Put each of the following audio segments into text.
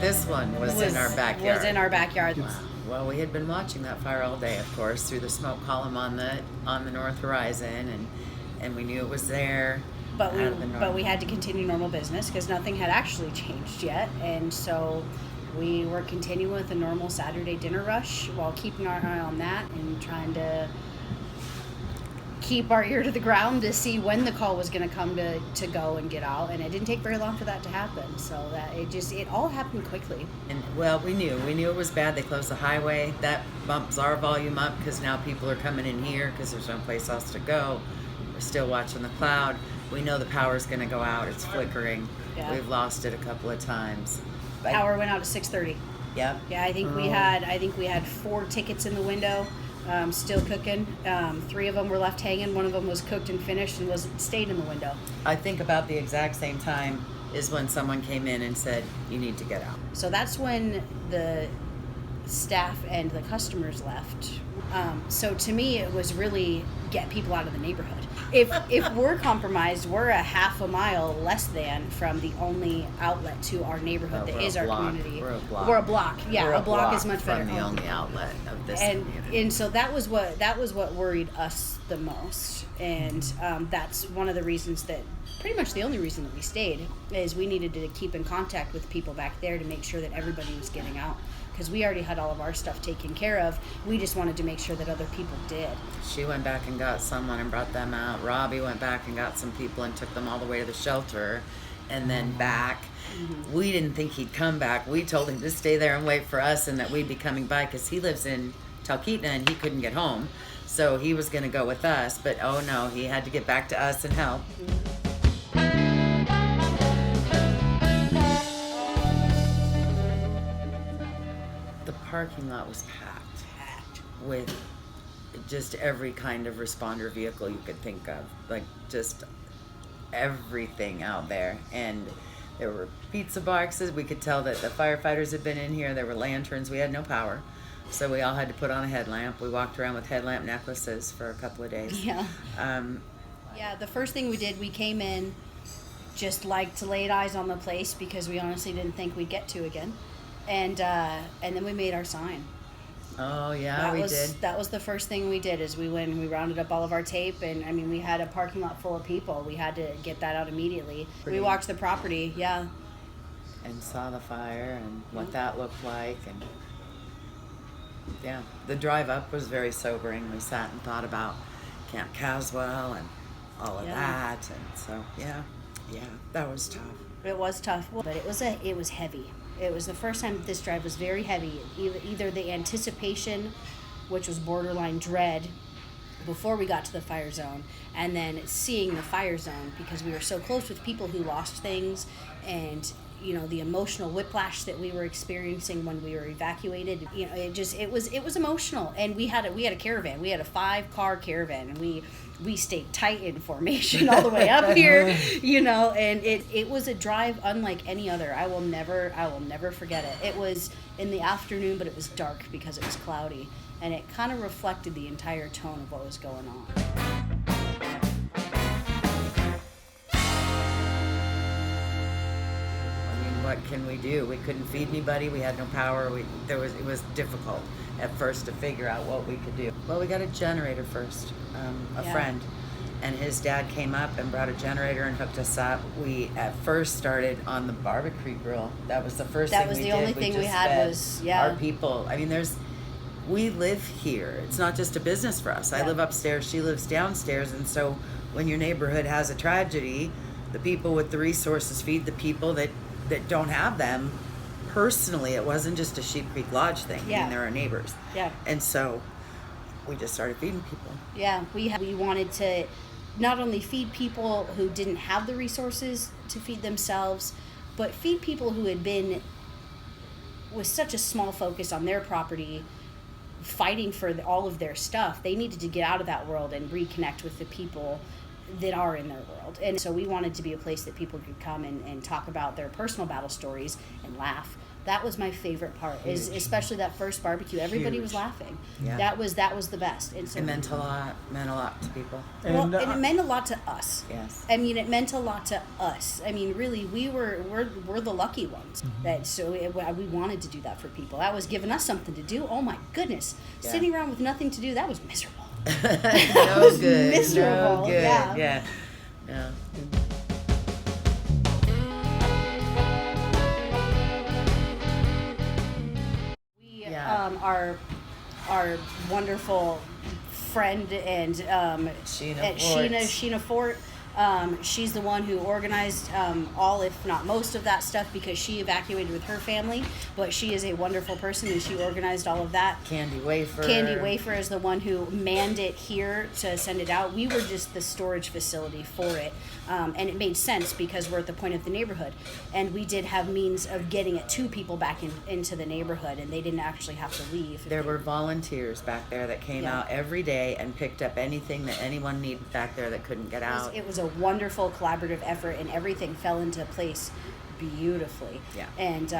this one was in our backyard. Was in our backyard. Wow. Well, we had been watching that fire all day, of course, through the smoke column on the north horizon, and we knew it was there. But we had to continue normal business because nothing had actually changed yet, and so we were continuing with a normal Saturday dinner rush while keeping our eye on that and trying to keep our ear to the ground to see when the call was going to come to go and get out. And it didn't take very long for that to happen. So that it all happened quickly. And well, we knew it was bad. They closed the highway. That bumps our volume up because now people are coming in here because there's no place else to go. We're still watching the cloud. We know the power's going to go out. It's flickering. Yeah. We've lost it a couple of times. Power went out at 6:30. Yep. Yeah, I think we had 4 tickets in the window, still cooking. 3 of them were left hanging. 1 of them was cooked and finished and stayed in the window. I think about the exact same time is when someone came in and said, "You need to get out." So that's when the staff and the customers left. So to me, it was really get people out of the neighborhood. If we're compromised, we're a half a mile less than from the only outlet to our neighborhood that is our community. We're a block. We're a block. Yeah, we're a block is much from better. The only outlet of this community. And so that was what worried us the most. And that's one of the reasons that, pretty much the only reason that we stayed, is we needed to keep in contact with people back there to make sure that everybody was getting out. Because we already had all of our stuff taken care of. We just wanted to make sure that other people did. She went back and got someone and brought them out. Robbie went back and got some people and took them all the way to the shelter and then back. Mm-hmm. We didn't think he'd come back. We told him to stay there and wait for us and that we'd be coming by because he lives in Talkeetna and he couldn't get home. So he was going to go with us. But oh no, he had to get back to us and help. Parking lot was packed with just every kind of responder vehicle you could think of, like just everything out there. And there were pizza boxes. We could tell that the firefighters had been in here. There were lanterns. We had no power, so we all had to put on a headlamp. We walked around with headlamp necklaces for a couple of days. Yeah. Yeah, the first thing we did, we came in just like to lay eyes on the place because we honestly didn't think we'd get to again. And then we made our sign. Oh yeah, we did. That was the first thing we did. Is we went and we rounded up all of our tape, and I mean we had a parking lot full of people. We had to get that out immediately. We walked the property, yeah, and saw the fire and what that looked like, and yeah, the drive up was very sobering. We sat and thought about Camp Caswell and all of that, and so yeah, that was tough. It was tough, but it was heavy. It was the first time that this drive was very heavy. Either the anticipation, which was borderline dread, before we got to the fire zone, and then seeing the fire zone because we were so close with people who lost things, and the emotional whiplash that we were experiencing when we were evacuated. It was emotional. And we had a caravan. We had a 5-car caravan, and we stayed tight in formation all the way up here, and it was a drive unlike any other. I will never forget it. It was in the afternoon, but it was dark because it was cloudy, and it kind of reflected the entire tone of what was going on. What can we do? We couldn't feed anybody. We had no power. It was difficult at first to figure out what we could do. Well, we got a generator first. A friend and his dad came up and brought a generator and hooked us up. We at first started on the barbecue grill. That was the first thing we did. That was the only thing we had was our people. I mean, we live here. It's not just a business for us. I live upstairs. She lives downstairs, and so when your neighborhood has a tragedy, the people with the resources feed the people that don't have them. Personally, it wasn't just a Sheep Creek Lodge thing. I mean, they're our neighbors. Yeah. And so we just started feeding people. Yeah, we wanted to not only feed people who didn't have the resources to feed themselves, but feed people who had been with such a small focus on their property, fighting for all of their stuff. They needed to get out of that world and reconnect with the people that are in their world. And so we wanted to be a place that people could come and talk about their personal battle stories and laugh, That was my favorite part. Is especially that first barbecue. Everybody was laughing. Yeah. That was the best. And so It meant a lot to people. and it meant a lot to us. Yes. I mean, it meant a lot to us. I mean, really, we're the lucky ones. That we wanted to do that for people. That was giving us something to do. Oh my goodness, Yeah. sitting around with nothing to do, that was miserable. No good. Miserable. No good. Yeah. Yeah. We, Yeah. our wonderful friend and Sheena Fort. She's the one who organized all, if not most, of that stuff because she evacuated with her family. But she is a wonderful person, and she organized all of that. Candy Wafer. Candy Wafer is the one who manned it here to send it out. We were just the storage facility for it. And it made sense because we're at the point of the neighborhood. And we did have means of getting it to people back into the neighborhood, and they didn't actually have to leave. There were volunteers back there that came out every day and picked up anything that anyone needed back there that couldn't get out. It was a wonderful collaborative effort, and everything fell into place beautifully. Yeah. And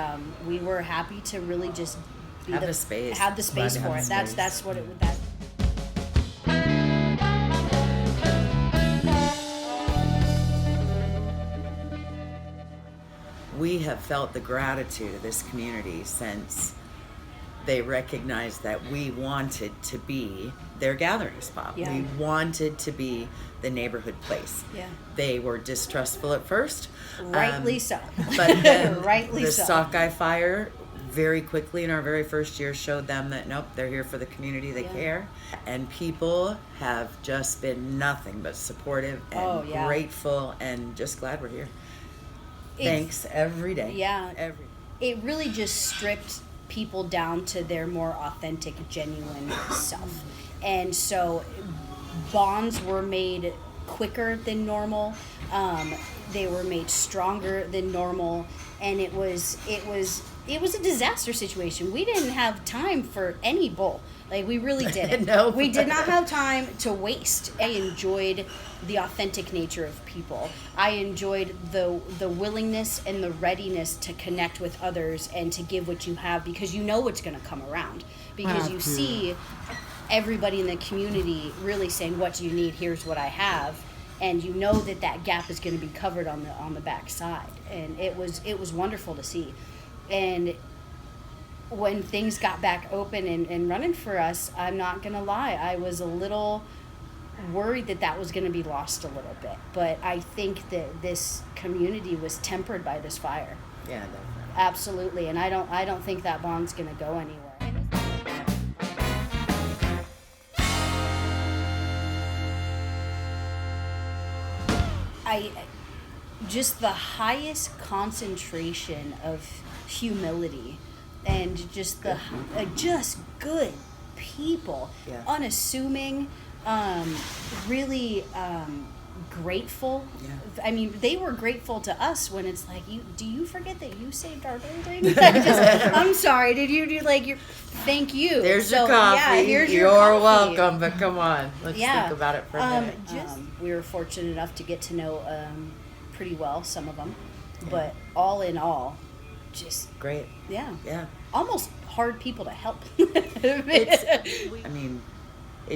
we were happy to really just Have the space. Have the space Glad to for have it. the space. That's what it. That. We have felt the gratitude of this community since they recognized that we wanted to be their gathering spot. Yeah. We wanted to be the neighborhood place. Yeah. They were distrustful at first. Rightly so. But then Rightly the so. Sockeye Fire very quickly in our very first year showed them that nope, they're here for the community, they care. And people have just been nothing but supportive and grateful and just glad we're here. Thanks every day. Yeah. Every It really just stripped people down to their more authentic, genuine self. And so bonds were made quicker than normal. They were made stronger than normal. And it was a disaster situation. We didn't have time for any bull. Like, we really didn't. No. We did not have time to waste. I enjoyed the authentic nature of people. I enjoyed the willingness and the readiness to connect with others and to give what you have because you know what's going to come around. Because you see everybody in the community really saying, what do you need? Here's what I have. And you know that gap is going to be covered on the back side. And it was wonderful to see. And when things got back open and running for us, I'm not going to lie, I was a little worried that was going to be lost a little bit. But I think that this community was tempered by this fire. Yeah, definitely. Absolutely. And I don't think that bond's going to go anywhere. Just the highest concentration of humility and just just good people, unassuming, really grateful. Yeah. I mean, they were grateful to us when it's like, do you forget that you saved our building? I'm sorry, did you do like your thank you? There's your coffee. Yeah, here's You're your coffee. welcome, but come on, let's think about it for a minute. We were fortunate enough to get to know pretty well some of them, but all in all, just great. Yeah. Almost hard people to help. I mean,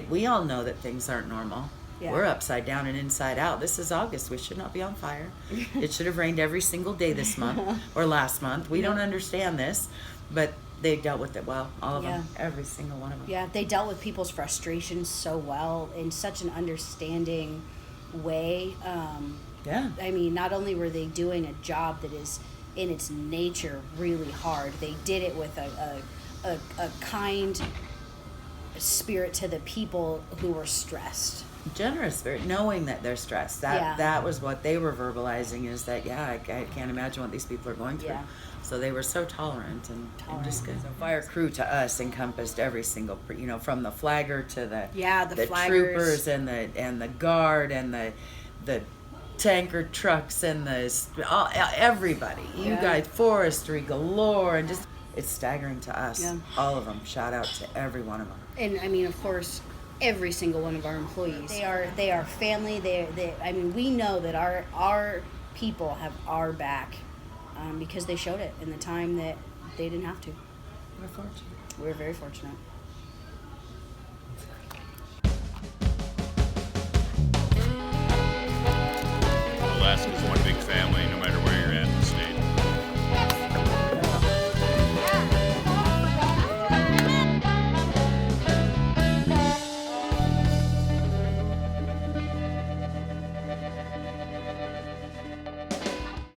we all know that things aren't normal. Yeah. We're upside down and inside out. This is August. We should not be on fire. It should have rained every single day this month or last month. We don't understand this, but they dealt with it well. All of them. Every single one of them. Yeah, they dealt with people's frustrations so well in such an understanding way. I mean, not only were they doing a job that is in its nature really hard, they did it with a kind spirit to the people who were stressed. Generous spirit, knowing that they're stressed. That was what they were verbalizing, is that I can't imagine what these people are going through. So they were so tolerant and just good. So fire crew to us encompassed every single, from the flagger to the troopers and the guard and the tanker trucks and everybody. You guys, forestry galore, and just it's staggering to us. All of them. Shout out to every one of them. And I mean, of course, every single one of our employees. They are family. I mean, we know that our people have our back because they showed it in the time they didn't have to. We're fortunate. We're very fortunate.